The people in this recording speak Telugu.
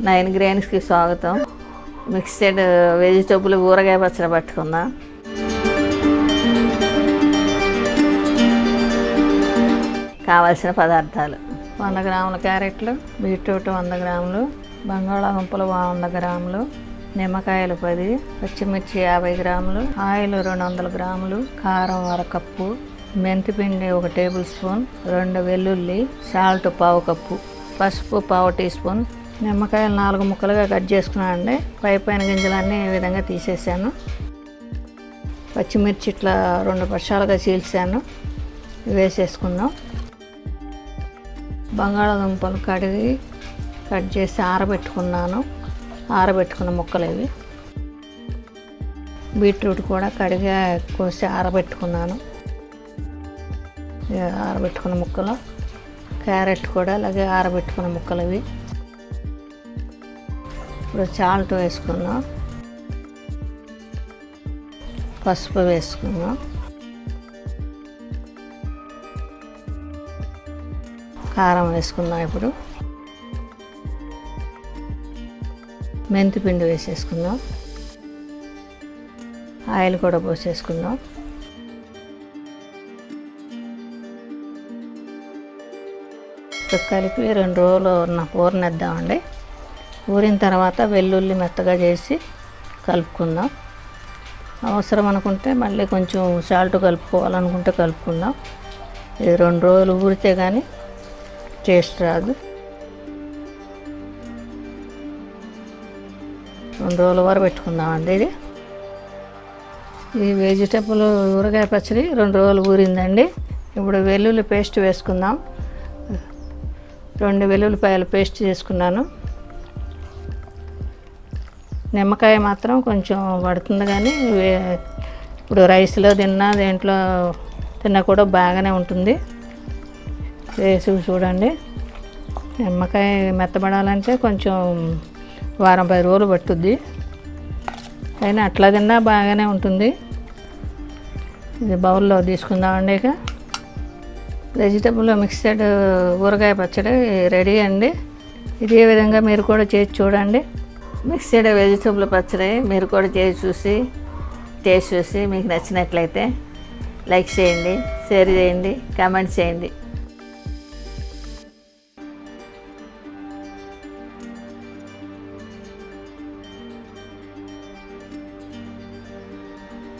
9 గ్రెయిన్స్కి స్వాగతం. మిక్స్డ్ వెజిటబుల్ ఊరగాయ పచ్చడి పట్టుకుందాం. కావాల్సిన పదార్థాలు: 100 గ్రాముల క్యారెట్లు, బీట్రూట్ 100 గ్రాములు, బంగాళాదుంపలు 100 గ్రాములు, నిమ్మకాయలు 10, పచ్చిమిర్చి 50 గ్రాములు, ఆయిల్ 200 గ్రాములు, కారం 1/2 కప్పు, మెంతిపిండి 1 టేబుల్ స్పూన్, 2 వెల్లుల్లి, సాల్ట్ 1/2 కప్పు, పసుపు 1/2 టీ స్పూన్. నిమ్మకాయలు 4 ముక్కలుగా కట్ చేసుకున్నానండి. పైన గింజలన్నీ ఈ విధంగా తీసేసాను. పచ్చిమిర్చి ఇట్లా 2 పక్షాలుగా చీల్చాను, వేసేసుకుందాం. బంగాళాదుంపలు కడిగి కట్ చేసి ఆరబెట్టుకున్నాను. ఆరబెట్టుకున్న ముక్కలు ఇవి. బీట్రూట్ కూడా కడిగి కోసి ఆరబెట్టుకున్నాను. ఆరబెట్టుకున్న ముక్కలు. క్యారెట్ కూడా అలాగే ఆరబెట్టుకున్న ముక్కలు ఇవి. ఇప్పుడు సాల్ట్ వేసుకుందాం, పసుపు వేసుకుందాం, కారం వేసుకుందాం. ఇప్పుడు మెంతిపిండి వేసేసుకుందాం. ఆయిల్ కూడా పోసేసుకుందాం. కలిపి 2 రోజులు ఊరనిద్దామండి. ఊరిన తర్వాత వెల్లుల్లి మెత్తగా చేసి కలుపుకుందాం. అవసరం అనుకుంటే మళ్ళీ కొంచెం సాల్ట్ కలుపుకోవాలనుకుంటే కలుపుకుందాం. ఇది 2 రోజులు ఊరితే కానీ టేస్ట్ రాదు. 2 రోజుల వరకు పెట్టుకుందామండి. ఈ వెజిటబుల్ ఊరగాయ పచ్చడి 2 రోజులు ఊరిందండి. ఇప్పుడు వెల్లుల్లి పేస్ట్ వేసుకుందాం. 2 వెల్లుల్లిపాయలు పేస్ట్ చేసుకున్నాను. నిమ్మకాయ మాత్రం కొంచెం పడుతుంది, కానీ ఇప్పుడు రైస్లో తిన్నా దేంట్లో తిన్నా కూడా బాగానే ఉంటుంది. వేసి చూడండి. నిమ్మకాయ మెత్తబడాలంటే కొంచెం 10 రోజులు పట్టుద్ది, అయినా అట్లా తిన్నా బాగానే ఉంటుంది. ఇది బౌల్లో తీసుకుందామండి. ఇక వెజిటబుల్ మిక్స్డ్ ఊరగాయ పచ్చడి రెడీ అండి. ఇదే విధంగా మీరు కూడా చేసి చూడండి. మిక్స్డ్ వెజిటబుల్ పచ్చడి మీరు కూడా చేసి చూసి టేస్ట్ చూసి మీకు నచ్చినట్లయితే లైక్ చేయండి, షేర్ చేయండి, కామెంట్ చేయండి.